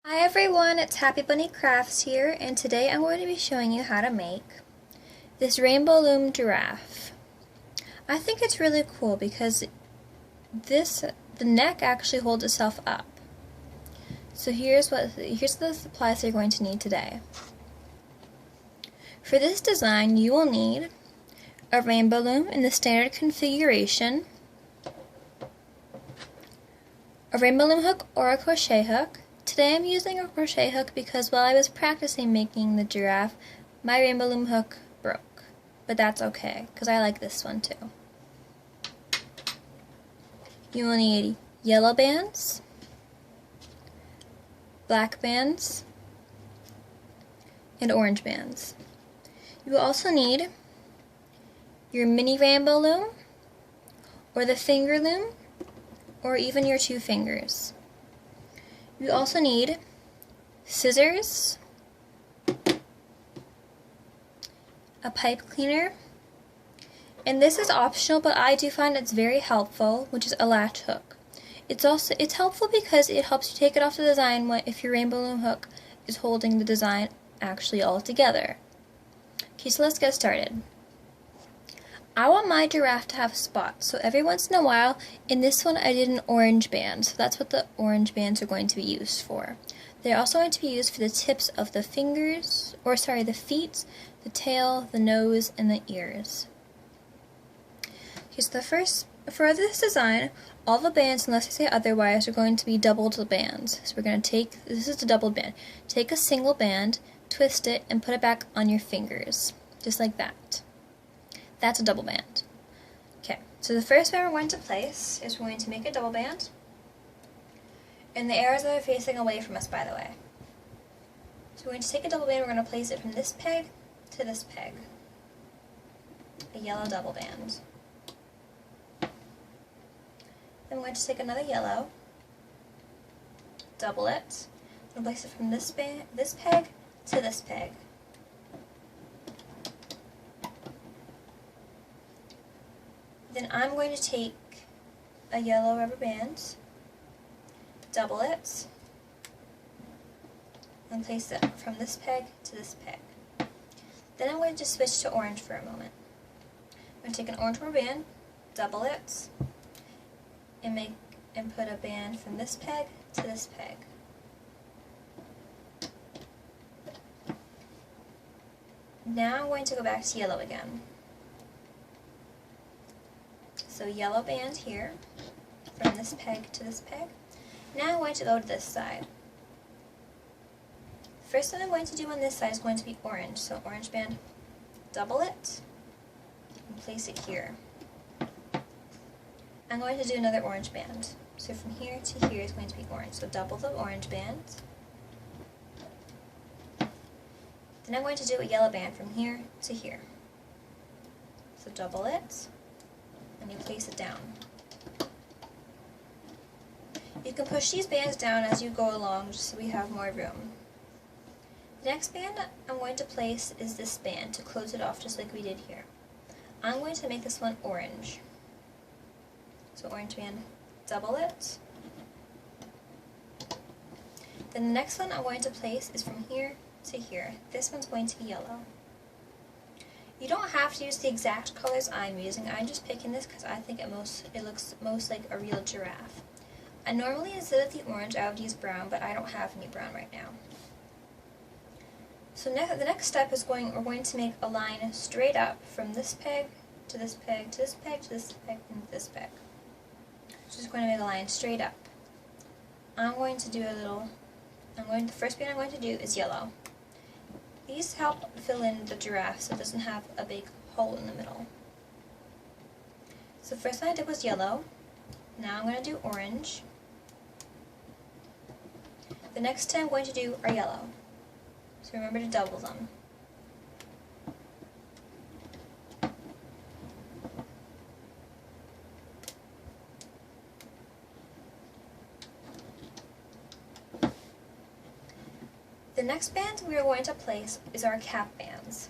Hi everyone, it's Happy Bunny Crafts here, and today I'm going to be showing you how to make this rainbow loom giraffe. I think it's really cool because the neck actually holds itself up. So here's the supplies you're going to need today. For this design, you will need a rainbow loom in the standard configuration, a rainbow loom hook or a crochet hook. Today I'm using a crochet hook because while I was practicing making the giraffe, my rainbow loom hook broke. But that's okay, because I like this one too. You will need yellow bands, black bands, and orange bands. You will also need your mini rainbow loom, or the finger loom, or even your 2 fingers. You also need scissors, a pipe cleaner, and this is optional, but I do find it's very helpful, which is a latch hook. It's helpful because it helps you take it off the design if your rainbow loom hook is holding the design actually all together. Okay, so let's get started. I want my giraffe to have spots, so every once in a while, in this one I did an orange band, so that's what the orange bands are going to be used for. They're also going to be used for the tips of the fingers, the feet, the tail, the nose, and the ears. Okay, so for this design, all the bands, unless I say otherwise, are going to be doubled bands. So we're going to this is the doubled band. Take a single band, twist it, and put it back on your fingers, just like that. That's a double band. Okay, so the first band we're going to place is we're going to make a double band. And the arrows are facing away from us, by the way. So we're going to take a double band, we're going to place it from this peg to this peg. A yellow double band. Then we're going to take another yellow, double it, and place it from this peg to this peg. Then I'm going to take a yellow rubber band, double it, and place it from this peg to this peg. Then I'm going to switch to orange for a moment. I'm going to take an orange rubber band, double it, and put a band from this peg to this peg. Now I'm going to go back to yellow again. So yellow band here, from this peg to this peg. Now I'm going to go to this side. First thing I'm going to do on this side is going to be orange. So orange band, double it, and place it here. I'm going to do another orange band. So from here to here is going to be orange. So double the orange band. Then I'm going to do a yellow band from here to here. So double it, and you place it down. You can push these bands down as you go along just so we have more room. The next band I'm going to place is this band to close it off just like we did here. I'm going to make this one orange. So orange band, double it. Then the next one I'm going to place is from here to here. This one's going to be yellow. You don't have to use the exact colors I'm using. I'm just picking this because I think it looks most like a real giraffe. And normally instead of the orange I would use brown, but I don't have any brown right now. So the next step is we're going to make a line straight up from this peg to this peg to this peg to this peg and this peg. Just going to make a line straight up. The first band I'm going to do is yellow. These help fill in the giraffe so it doesn't have a big hole in the middle. So the first one I did was yellow. Now I'm going to do orange. The next two I'm going to do are yellow. So remember to double them. The next band we are going to place is our cap bands.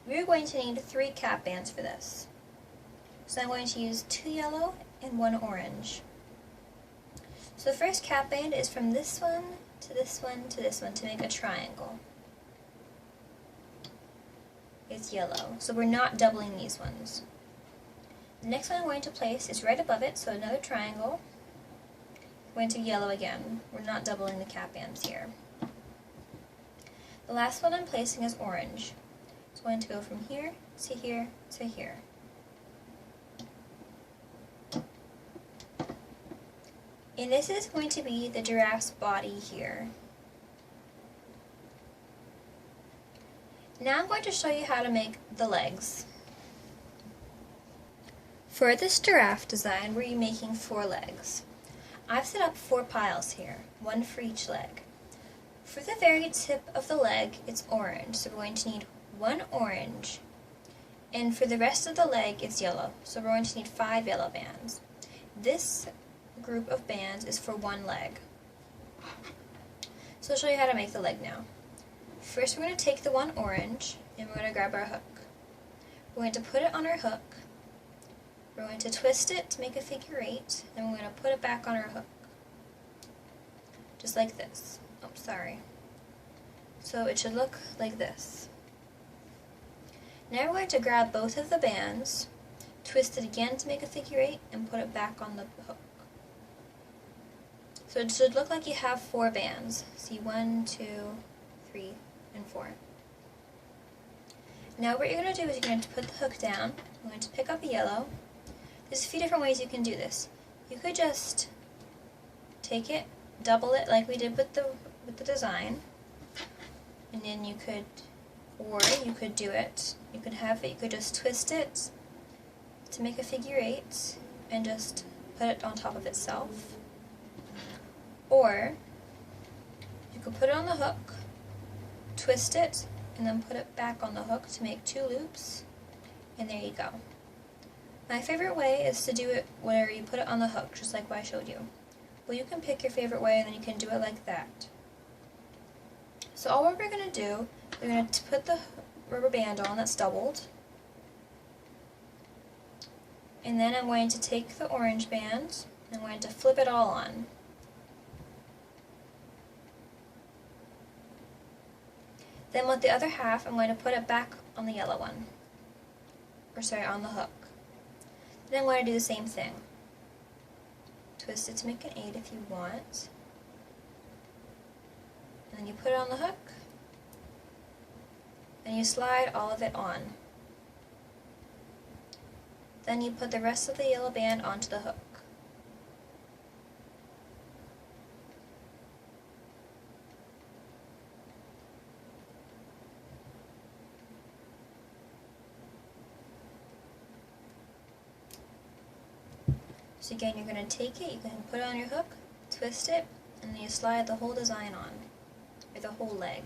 We are going to need 3 cap bands for this. So I'm going to use 2 yellow and 1 orange. So the first cap band is from this one to this one, to this one to make a triangle. It's yellow, so we're not doubling these ones. The next one I'm going to place is right above it, so another triangle. Going to yellow again. We're not doubling the cap bands here. The last one I'm placing is orange. It's going to go from here to here to here. And this is going to be the giraffe's body here. Now I'm going to show you how to make the legs. For this giraffe design, we're making 4 legs. I've set up 4 piles here, 1 for each leg. For the very tip of the leg, it's orange, so we're going to need 1 orange. And for the rest of the leg, it's yellow, so we're going to need 5 yellow bands. This group of bands is for 1 leg. So I'll show you how to make the leg now. First, we're going to take the 1 orange, and we're going to grab our hook. We're going to put it on our hook. We're going to twist it to make a figure 8, and we're going to put it back on our hook. Just like this. Oh, sorry. So it should look like this. Now we're going to grab both of the bands, twist it again to make a figure 8, and put it back on the hook. So it should look like you have 4 bands. See, 1, 2, 3, and 4. Now what you're going to do is you're going to put the hook down. You're going to pick up a yellow. There's a few different ways you can do this. You could just take it, double it like we did with the design, and then you could, or you could do it, you could just twist it to make a figure 8 and just put it on top of itself. Or you could put it on the hook, twist it, and then put it back on the hook to make 2 loops, and there you go. My favorite way is to do it where you put it on the hook, just like what I showed you. Well, you can pick your favorite way, and then you can do it like that. So all we're going to do, we're going to put the rubber band on that's doubled, and then I'm going to take the orange band, and I'm going to flip it all on. Then with the other half, I'm going to put it back on the yellow one, or sorry, on the hook. Then I'm going to do the same thing. Twist it to make an 8 if you want. And then you put it on the hook, and you slide all of it on. Then you put the rest of the yellow band onto the hook. So again, you're going to take it, you can put it on your hook, twist it, and then you slide the whole design on, or the whole leg.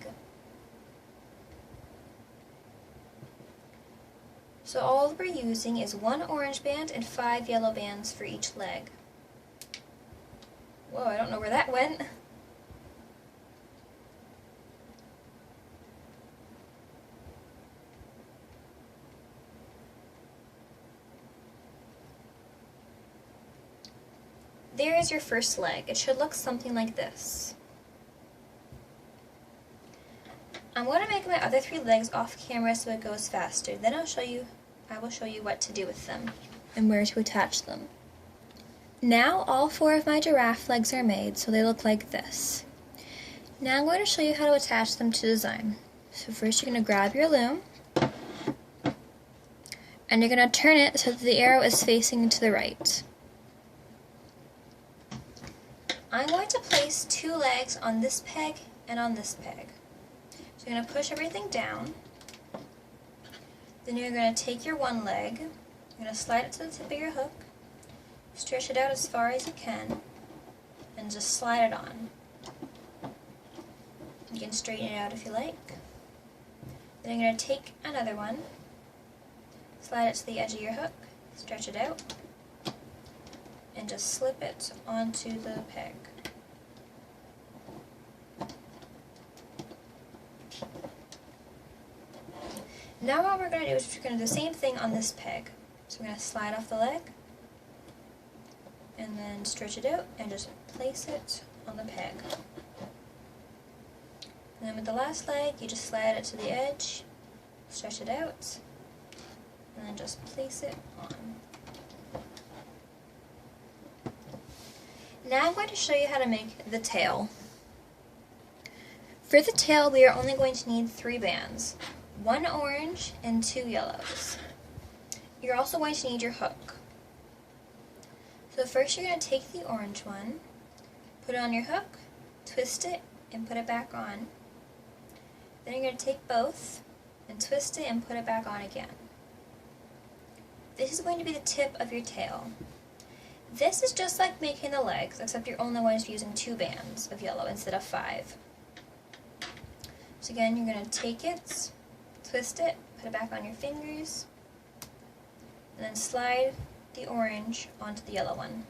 So all we're using is 1 orange band and 5 yellow bands for each leg. Whoa, I don't know where that went. There is your first leg. It should look something like this. I'm going to make my other 3 legs off camera so it goes faster. Then I will show you what to do with them and where to attach them. Now all 4 of my giraffe legs are made, so they look like this. Now I'm going to show you how to attach them to design. So first you're going to grab your loom, and you're going to turn it so that the arrow is facing to the right. I'm going to place 2 legs on this peg and on this peg. So you're going to push everything down. Then you're going to take your 1 leg, you're going to slide it to the tip of your hook, stretch it out as far as you can, and just slide it on. You can straighten it out if you like. Then you're going to take another one, slide it to the edge of your hook, stretch it out, and just slip it onto the peg. Now what we're going to do is we're going to do the same thing on this peg. So we're going to slide off the leg, and then stretch it out, and just place it on the peg. then with the last leg, you just slide it to the edge, stretch it out, and then just place it on. Now I'm going to show you how to make the tail. For the tail, we are only going to need 3 bands, 1 orange and 2 yellows. You're also going to need your hook. So first you're going to take the orange one, put it on your hook, twist it, and put it back on. Then you're going to take both and twist it and put it back on again. This is going to be the tip of your tail. This is just like making the legs, except you're only going to be using 2 bands of yellow instead of 5. So again, you're going to take it, twist it, put it back on your fingers, and then slide the orange onto the yellow one.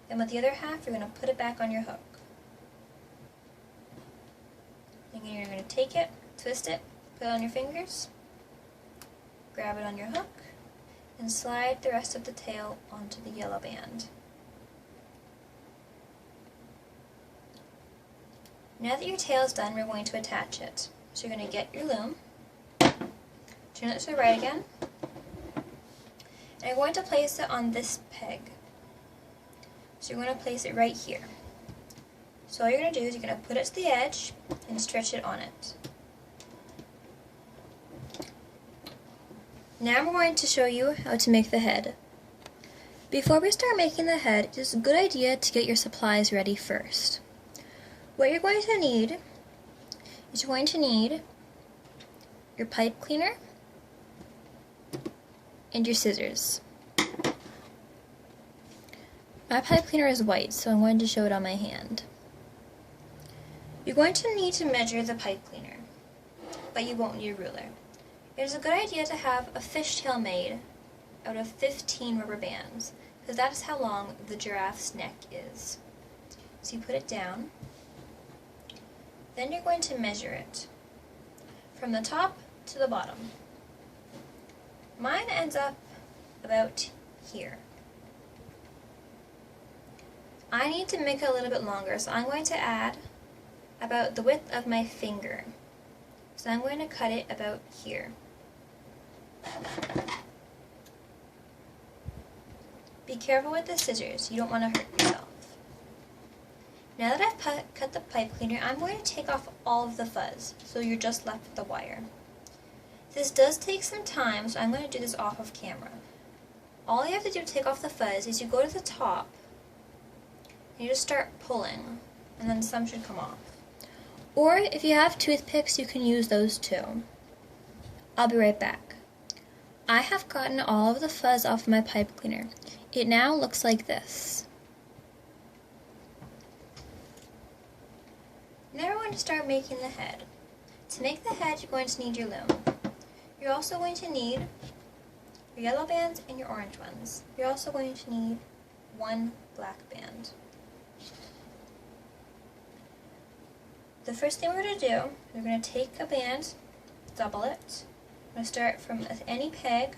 Then with the other half, you're going to put it back on your hook. Again, you're going to take it, twist it, put it on your fingers, grab it on your hook, and slide the rest of the tail onto the yellow band. Now that your tail is done, we're going to attach it. So you're going to get your loom, turn it to the right again, and you're going to place it on this peg. So you're going to place it right here. So all you're going to do is you're going to put it to the edge and stretch it on it. Now we're going to show you how to make the head. Before we start making the head, it is a good idea to get your supplies ready first. What you're going to need is you're going to need your pipe cleaner and your scissors. My pipe cleaner is white, so I'm going to show it on my hand. You're going to need to measure the pipe cleaner, but you won't need a ruler. It is a good idea to have a fishtail made out of 15 rubber bands, because that is how long the giraffe's neck is. So you put it down. Then you're going to measure it from the top to the bottom. Mine ends up about here. I need to make it a little bit longer, so I'm going to add about the width of my finger. So I'm going to cut it about here. Be careful with the scissors, you don't want to hurt yourself. Now that I've cut the pipe cleaner, I'm going to take off all of the fuzz, so you're just left with the wire. This does take some time, so I'm going to do this off of camera. All you have to do to take off the fuzz is you go to the top, and you just start pulling, and then some should come off. Or if you have toothpicks, you can use those too. I'll be right back. I have gotten all of the fuzz off my pipe cleaner. It now looks like this. Now we're going to start making the head. To make the head, you're going to need your loom. You're also going to need your yellow bands and your orange ones. You're also going to need 1 black band. The first thing we're going to do, we're going to take a band, double it. We're going to start from any peg,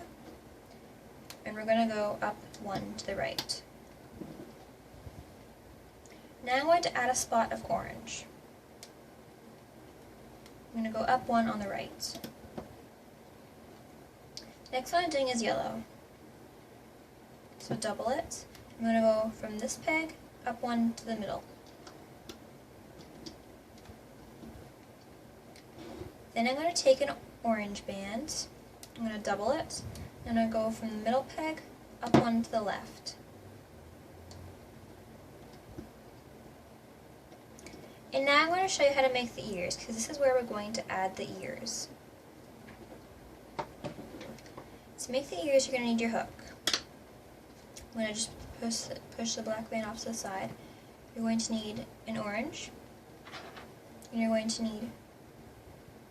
and we're going to go up 1 to the right. Now I'm going to add a spot of orange. I'm going to go up 1 on the right. Next one I'm doing is yellow. So double it. I'm going to go from this peg up 1 to the middle. Then I'm going to take an orange band. I'm going to double it. I'm going to go from the middle peg up 1 to the left. And now I'm going to show you how to make the ears, because this is where we're going to add the ears. To make the ears, you're going to need your hook. I'm going to just push the black band off to the side. You're going to need an orange, and you're going to need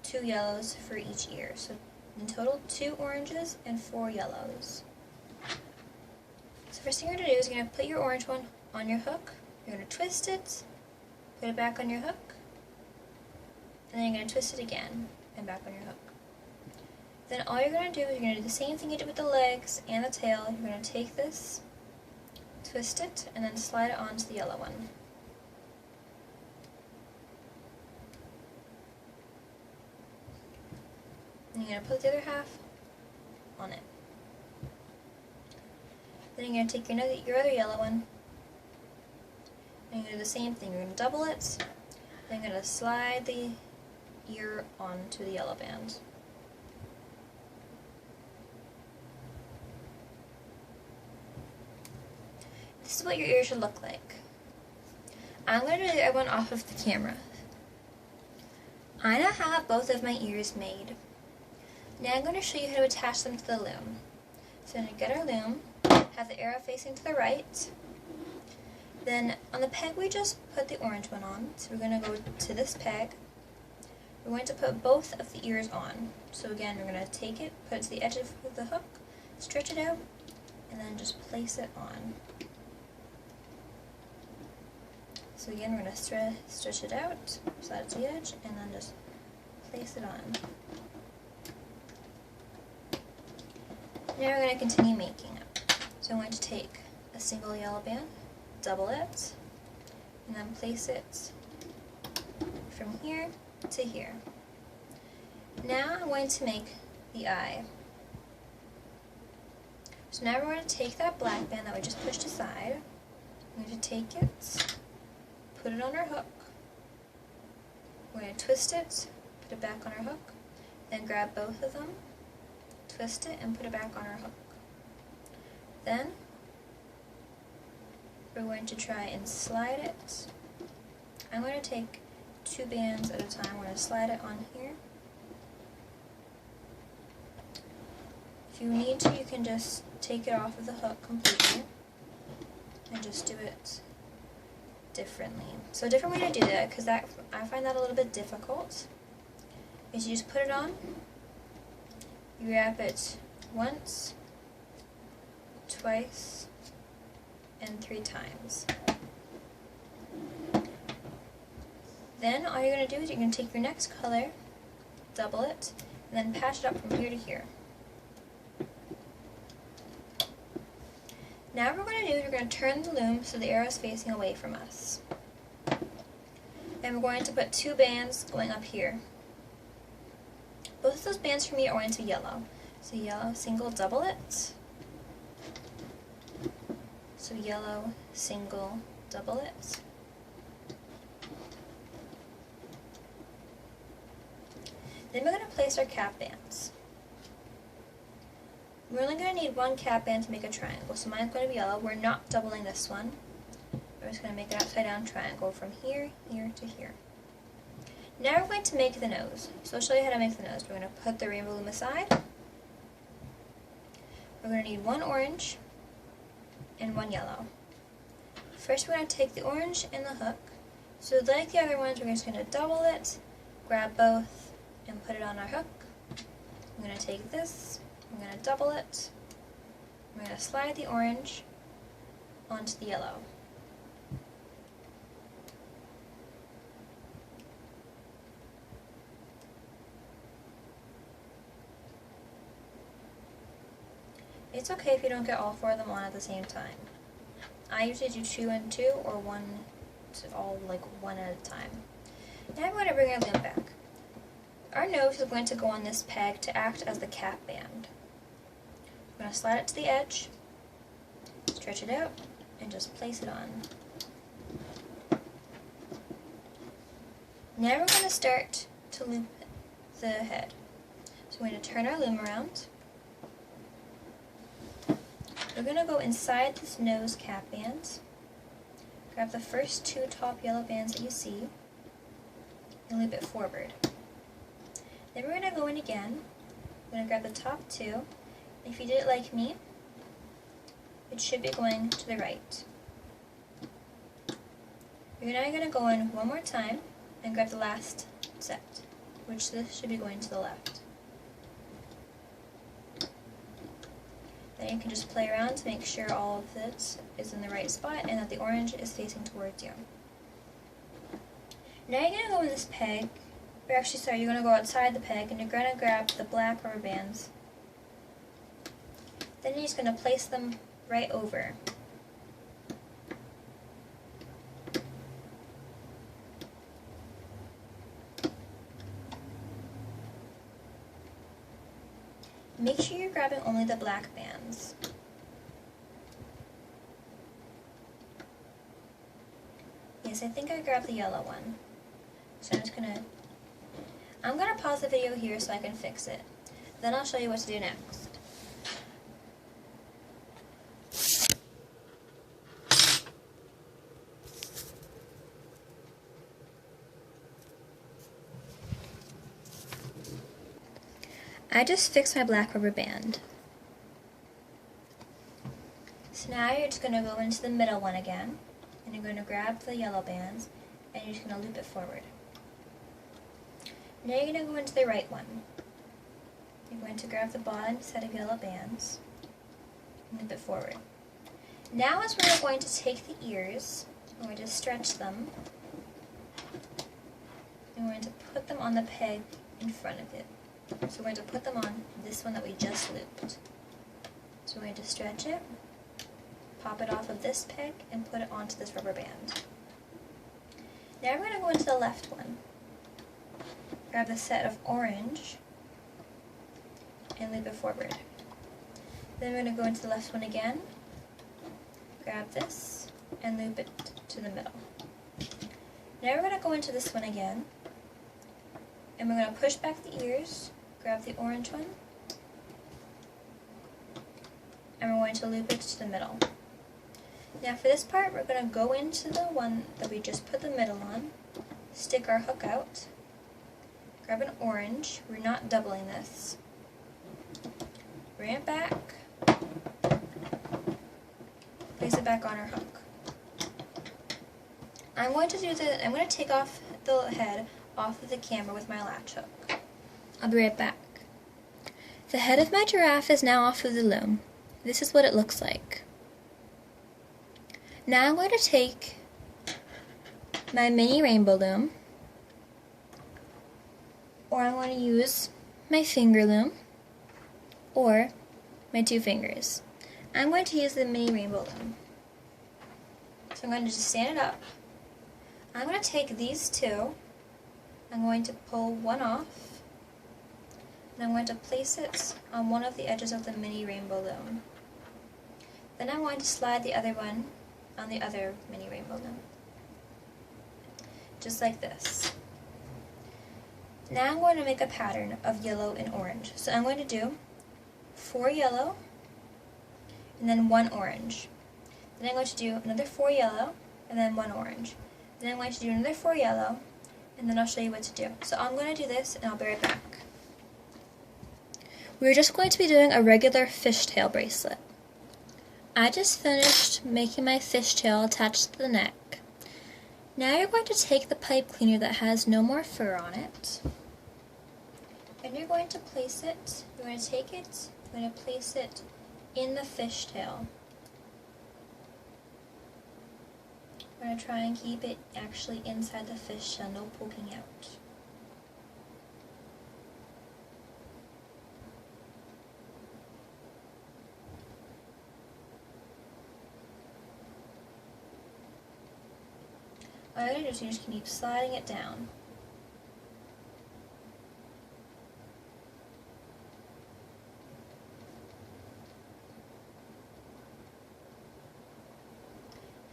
2 yellows for each ear. So in total, 2 oranges and 4 yellows. So first thing you're going to do is you're going to put your orange one on your hook. You're going to twist it, put it back on your hook, and then you're going to twist it again and back on your hook. Then all you're going to do is you're going to do the same thing you did with the legs and the tail. You're going to take this, twist it, and then slide it onto the yellow one. you're going to put the other half on it. Then you're going to take your other yellow one, and you're going to do the same thing. You're going to double it, then you're going to slide the ear onto the yellow band. This is what your ear should look like. I'm going to do the other one off of the camera. I now have both of my ears made. Now I'm going to show you how to attach them to the loom. So I'm going to get our loom, have the arrow facing to the right. Then on the peg we just put the orange one on. So we're going to go to this peg. We're going to put both of the ears on. So again, we're going to take it, put it to the edge of the hook, stretch it out, and then just place it on. So again, we're going to stretch it out, slide it to the edge, and then just place it on. Now we're going to continue making it. So I'm going to take a single yellow band, double it, and then place it from here to here. Now I'm going to make the eye. So now we're going to take that black band that we just pushed aside. I'm going to take it, put it on our hook. We're going to twist it, put it back on our hook, then grab both of them, twist it, and put it back on our hook. Then we're going to try and slide it. I'm going to take 2 bands at a time. We're going to slide it on here. If you need to, you can just take it off of the hook completely and just do it differently. So a different way to do that, because I find that a little bit difficult, is you just put it on, you wrap it once, twice, and 3 times. Then all you're going to do is you're going to take your next color, double it, and then patch it up from here to here. Now what we're going to do is we're going to turn the loom so the arrow is facing away from us. And we're going to put 2 bands going up here. Both of those bands for me are going to be yellow. So yellow, single, double it. So yellow, single, double it. Then we're going to place our cap bands. We're only going to need 1 cap band to make a triangle, so mine's going to be yellow. We're not doubling this one. We're just going to make an upside down triangle from here, here to here. Now we're going to make the nose. So I'll show you how to make the nose. We're going to put the rainbow loom aside. We're going to need 1 orange and 1 yellow. First we're going to take the orange and the hook. So like the other ones, we're just going to double it, grab both, and put it on our hook. I'm going to take this, I'm going to double it, I'm going to slide the orange onto the yellow. It's okay if you don't get all 4 of them on at the same time. I usually do 2 and 2, or 1 to all, like 1 at a time. Now I'm going to bring our loom back. Our nose is going to go on this peg to act as the cap band. I'm going to slide it to the edge, stretch it out, and just place it on. Now we're going to start to loop the head. So we're going to turn our loom around. We're going to go inside this nose cap band, grab the first 2 top yellow bands that you see, and loop it forward. Then we're going to go in again. We're going to grab the top 2. If you did it like me, it should be going to the right. You're now going to go in one more time and grab the last set, which this should be going to the left. Then you can just play around to make sure all of it is in the right spot and that the orange is facing towards you. Now you're going to go in this peg, or actually sorry, you're going to go outside the peg and you're going to grab the black rubber bands. Then you're just going to place them right over. Make sure you're grabbing only the black bands. Yes, I think I grabbed the yellow one. So I'm gonna pause the video here so I can fix it. Then I'll show you what to do next. I just fixed my black rubber band. So now you're just going to go into the middle one again, and you're going to grab the yellow bands, and you're just going to loop it forward. Now you're going to go into the right one. You're going to grab the bottom set of yellow bands, and loop it forward. Now is where we're going to take the ears, we're going to stretch them, and we're going to put them on the peg in front of it. So we're going to put them on this one that we just looped. So we're going to stretch it, pop it off of this peg, and put it onto this rubber band. Now we're going to go into the left one. Grab the set of orange and loop it forward. Then we're going to go into the left one again, grab this, and loop it to the middle. Now we're going to go into this one again, and we're going to push back the ears, grab the orange one, and we're going to loop it to the middle. Now for this part, we're going to go into the one that we just put the middle on, stick our hook out, grab an orange, we're not doubling this, bring it back, place it back on our hook. I'm going to take off the head off of the camera with my latch hook. I'll be right back. The head of my giraffe is now off of the loom. This is what it looks like. Now I'm going to take my mini rainbow loom, or I'm going to use my finger loom, or my 2 fingers. I'm going to use the mini rainbow loom. So I'm going to just stand it up. I'm going to take these 2, I'm going to pull one off, and I'm going to place it on one of the edges of the mini rainbow loom. Then I'm going to slide the other one on the other mini rainbow loom. Just like this. Now I'm going to make a pattern of yellow and orange. So I'm going to do 4 yellow, and then 1 orange. Then I'm going to do another 4 yellow, and then 1 orange. Then I'm going to do another 4 yellow, and then I'll show you what to do. So I'm going to do this, and I'll be right back. We're just going to be doing a regular fishtail bracelet. I just finished making my fishtail attached to the neck. Now you're going to take the pipe cleaner that has no more fur on it, and you're going to place it, you're going to take it, you're going to place it in the fishtail. We're going to try and keep it actually inside the fishtail, no poking out. All you're going to do is just keep sliding it down.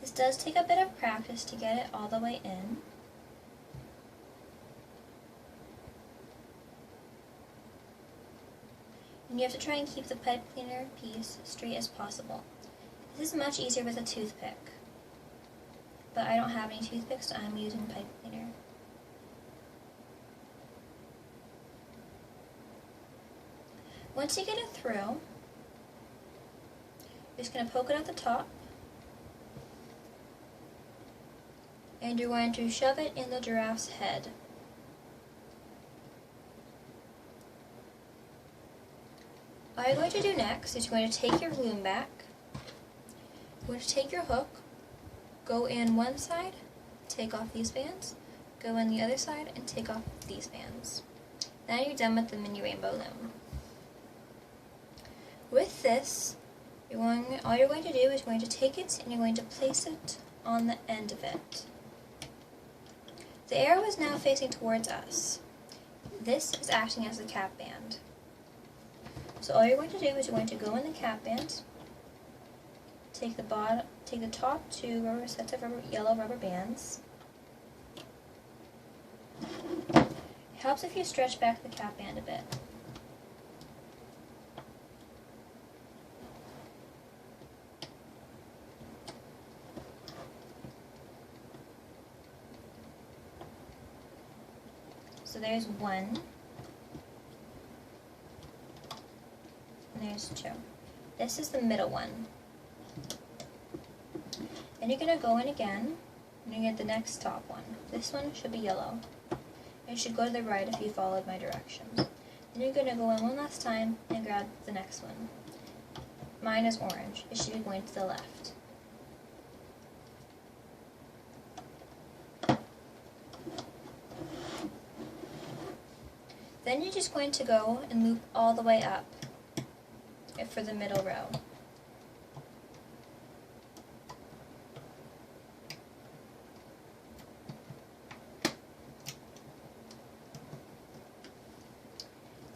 This does take a bit of practice to get it all the way in. And you have to try and keep the pipe cleaner piece straight as possible. This is much easier with a toothpick, but I don't have any toothpicks, so I'm using pipe cleaner. Once you get it through, you're just going to poke it at the top, and you're going to shove it in the giraffe's head. All you're going to do next is you're going to take your loom back, you're going to take your hook, go in one side, take off these bands, go in the other side, and take off these bands. Now you're done with the mini rainbow loom. With this, all you're going to do is you're going to take it and you're going to place it on the end of it. The arrow is now facing towards us. This is acting as the cap band. So So all you're going to do is you're going to go in the cap band, take the top two sets of yellow rubber bands. It helps if you stretch back the cap band a bit. So there's one, and there's two. This is the middle one. Then you're going to go in again, and you get the next top one. This one should be yellow. It should go to the right if you followed my directions. Then you're going to go in one last time and grab the next one. Mine is orange. It should be going to the left. Then you're just going to go and loop all the way up for the middle row.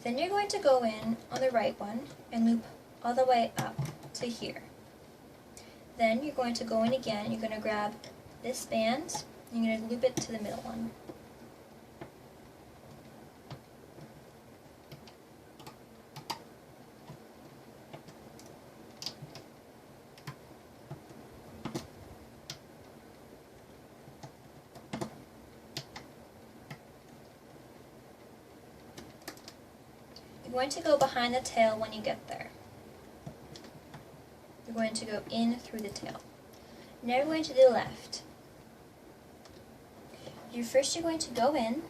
Then you're going to go in on the right one and loop all the way up to here. Then you're going to go in again, you're going to grab this band, and you're going to loop it to the middle one. You're going to go behind the tail when you get there. You're going to go in through the tail. Now you're going to the left. You're going to go in,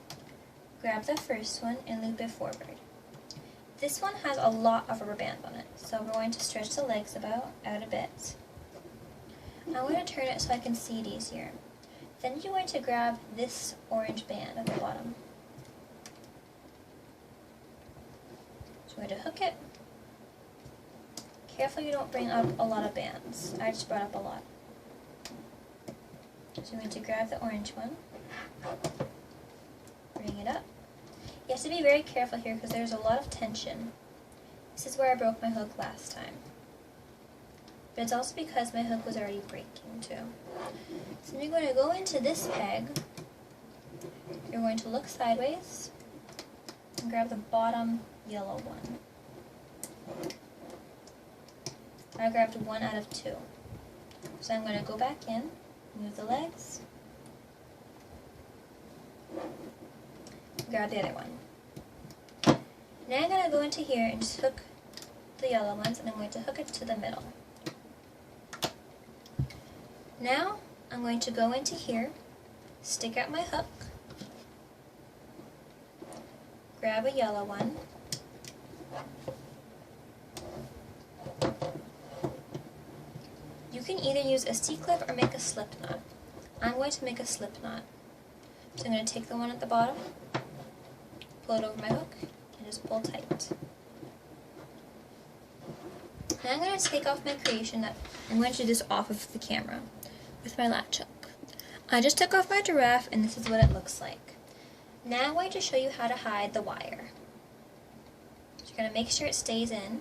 grab the first one, and loop it forward. This one has a lot of rubber band on it, so we're going to stretch the legs out a bit. I'm going to turn it so I can see it easier. Then you're going to grab this orange band at the bottom. So I'm going to hook it. Careful you don't bring up a lot of bands. I just brought up a lot. So I'm going to grab the orange one, bring it up. You have to be very careful here because there's a lot of tension. This is where I broke my hook last time. But it's also because my hook was already breaking too. So you're going to go into this peg. You're going to look sideways and grab the bottom yellow one. I grabbed one out of two. So I'm going to go back in, move the legs, grab the other one. Now I'm going to go into here and just hook the yellow ones, and I'm going to hook it to the middle. Now I'm going to go into here, stick out my hook, grab a yellow one, you can either use a C-clip or make a slip knot. I'm going to make a slip knot. So I'm going to take the one at the bottom, pull it over my hook, and just pull tight. Now I'm going to take off my creation that I'm going to do this off of the camera with my latch hook. I just took off my giraffe and this is what it looks like. Now I'm going to show you how to hide the wire. So you're going to make sure it stays in.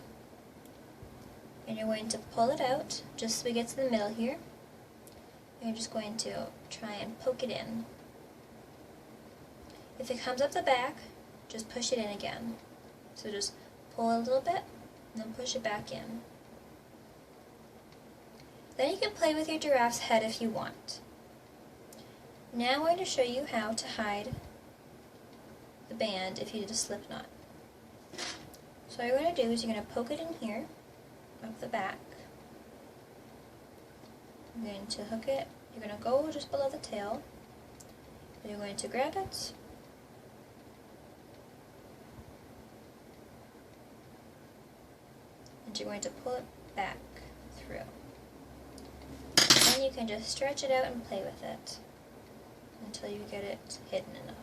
And you're going to pull it out just so we get to the middle here. And you're just going to try and poke it in. If it comes up the back, just push it in again. So just pull a little bit and then push it back in. Then you can play with your giraffe's head if you want. Now I'm going to show you how to hide the band if you did a slip knot. So what you're going to do is you're going to poke it in here, up the back. You're going to hook it, you're going to go just below the tail, then you're going to grab it, and you're going to pull it back through. Then you can just stretch it out and play with it until you get it hidden enough.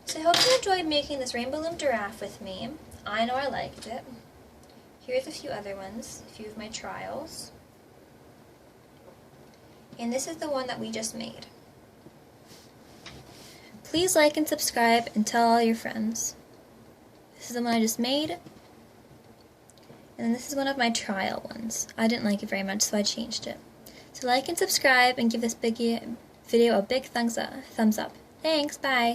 So I hope you enjoyed making this rainbow loom giraffe with me. I know I liked it. Here's a few other ones, a few of my trials. And this is the one that we just made. Please like and subscribe and tell all your friends. This is the one I just made. And this is one of my trial ones. I didn't like it very much, so I changed it. So like and subscribe and give this video a big thumbs up. Thanks, bye!